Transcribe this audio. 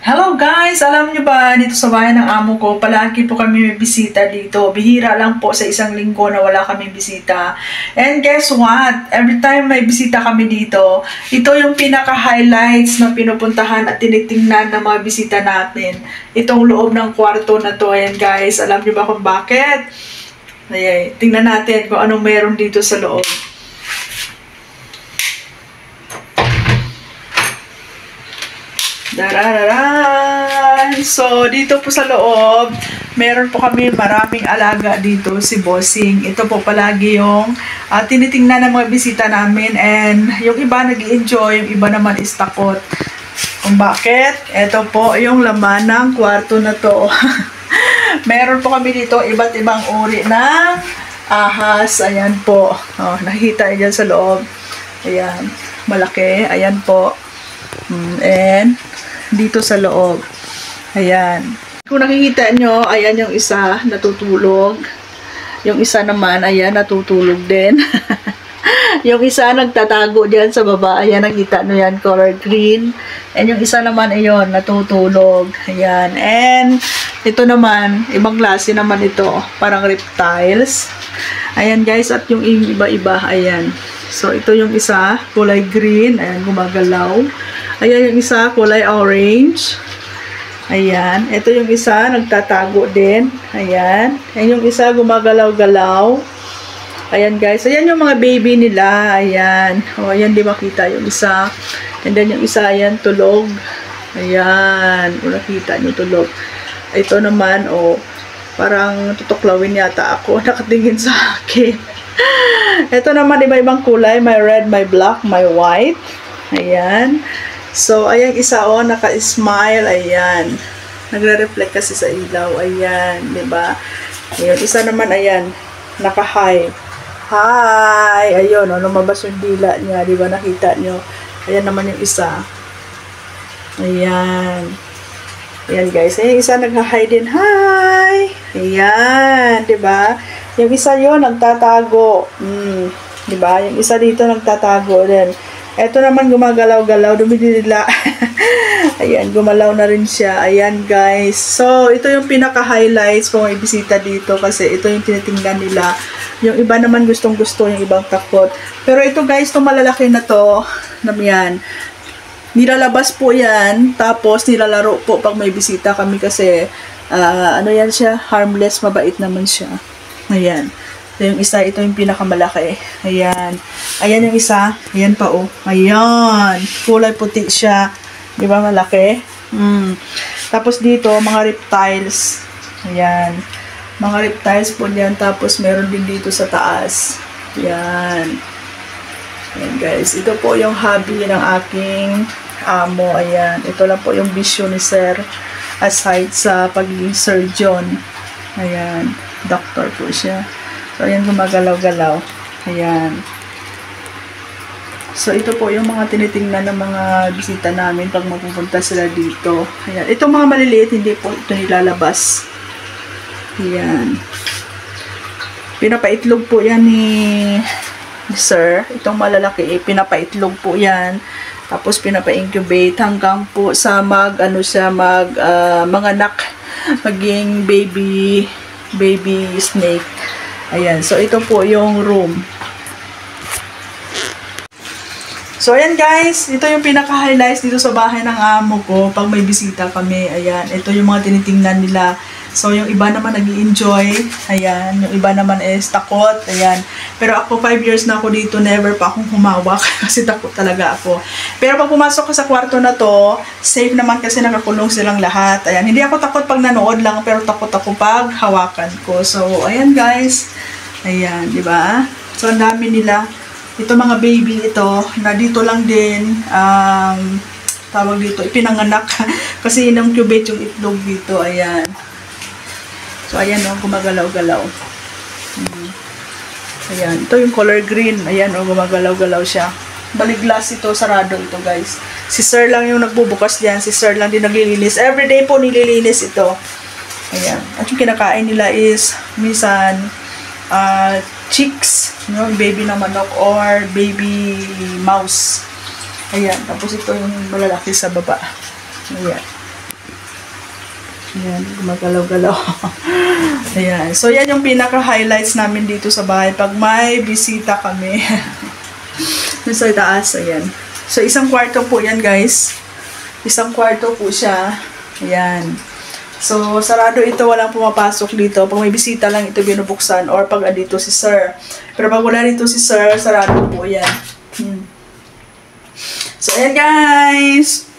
Hello guys! Alam niyo ba, dito sa bahay ng amo ko, palagi po kami may bisita dito. Bihira lang po sa isang linggo na wala kami bisita. And guess what? Every time may bisita kami dito, ito yung pinaka-highlights na pinupuntahan at tinitingnan ng mga bisita natin. Itong loob ng kwarto na to. Ayan guys, alam niyo ba kung bakit? Ayan, tingnan natin kung anong meron dito sa loob. Darararan! So, dito po sa loob, meron po kami maraming alaga dito, si Bossing. Ito po palagi yung tinitingnan ng mga bisita namin, and yung iba nag-i-enjoy, yung iba naman is takot. Kung bakit? Ito po yung laman ng kwarto na to. Meron po kami dito iba't ibang uri ng ahas. Ayan po. Oh, nakikita nyo sa loob. Ayan. Malaki. Ayan po. And dito sa loob. Ayan. Kung nakikita nyo, ayan yung isa natutulog. Yung isa naman, ayan, natutulog din. Yung isa nagtatago diyan sa baba. Ayan, nakita nyo yan, color green. And yung isa naman, ayon, natutulog. Ayan. And ito naman, ibang klase naman ito. Parang reptiles. Ayan guys, at yung iba-iba, ayan. So, ito yung isa, kulay green. Ayan, gumagalaw. Ayan yung isa, kulay orange. Ayan. Ito yung isa, nagtatago din. Ayan. Ayan yung isa, gumagalaw-galaw. Ayan guys. Ayan yung mga baby nila. Ayan. O, ayan, di makita yung isa. And then yung isa, ayan, tulog. Ayan. Kung nakita nyo, tulog. Ito naman, o, parang tutuklawin yata ako. Nakatingin sa akin. Ito naman, iba-ibang kulay. May red, may black, may white. Ayan. So, ayan isa, o, naka-smile. Ayan. Nagre-reflect kasi sa ilaw. Ayan. Diba? Ayan. Isa naman, ayan. Naka-hi. Hi! Ayun, o, lumabas yung dila niya. Diba? Nakita nyo. Ayan naman yung isa. Ayan. Ayan guys. Ayan isa nagha-hi din. Hi! Ayan. Diba? Yung isa yun, nagtatago. Diba? Yung isa dito, nagtatago din. Ito naman, gumagalaw-galaw. Dumidila. Ayan, gumalaw na rin siya. Ayan guys. So, ito yung pinaka-highlights kung may bisita dito. Kasi ito yung tinitingnan nila. Yung iba naman gustong-gusto, yung ibang takot. Pero ito guys, itong malalaki na to, yan. Nilalabas po yan, tapos nilalaro po pag may bisita kami kasi, ano yan siya, harmless, mabait naman siya. Ayan. Ito yung isa, ito yung pinakamalaki. Ayan. Ayan yung isa. Ayan pa oh. Ayan. Kulay puti siya. Di ba malaki? Tapos dito, mga reptiles. Ayan. Mga reptiles po diyan. Tapos meron din dito sa taas. Ayan. Ayan guys. Ito po yung hobby ng aking amo. Ayan. Ito lang po yung vision ni Sir. Aside sa pagiging surgeon. Ayan. Doctor po siya. So, ayan, gumagalaw-galaw. Ayan. So, ito po yung mga tinitingnan ng mga bisita namin pag mapupunta sila dito. Ayan. Itong mga maliliit, hindi po ito nilalabas. Ayan. Pinapaitlog po yan ni Sir. Itong malalaki, pinapaitlog po yan. Tapos, pinapa-incubate hanggang po sa manganak, maging baby snake. Ayan. So, ito po yung room. So, ayan guys. Ito yung pinaka-highlights dito sa bahay ng amo ko pag may bisita kami. Ayan. Ito yung mga tinitingnan nila. So, yung iba naman nag-i-enjoy. Ayan. Yung iba naman is takot. Ayan. Pero ako, 5 years na ako dito. Never pa akong humawak kasi takot talaga ako. Pero pag pumasok ko sa kwarto na to, safe naman kasi nakakulong silang lahat. Ayan. Hindi ako takot pag nanood lang, pero takot ako pag hawakan ko. So, ayan guys. Ayan. Diba? So, ang dami nila. Ito mga baby ito, na dito lang din, tawag dito, ipinanganak. Kasi in-incubate yung itlog dito. Ayan. So, ayan o, gumagalaw-galaw. Ayan. Ito yung color green. Ayan o, gumagalaw-galaw siya. Baliglas ito, sarado ito guys. Si Sir lang yung nagbubukas diyan. Si Sir lang din naglilinis. Everyday po nililinis ito. Ayan. At yung kinakain nila is, minsan, chicks, yung baby na manok or baby mouse. Ayan. Tapos ito yung malalaki sa baba. Ayan. Ayan, gumagalaw-galaw. Ayan. So, yan yung pinaka-highlights namin dito sa bahay pag may bisita kami. Sa taas, ayan. So, isang kwarto po yan, guys. Isang kwarto po siya. Ayan. So, sarado ito. Walang pumapasok dito. Pag may bisita lang ito binubuksan or pag andito si sir. Pero pag wala dito si sir, sarado po yan. So, ayan, guys.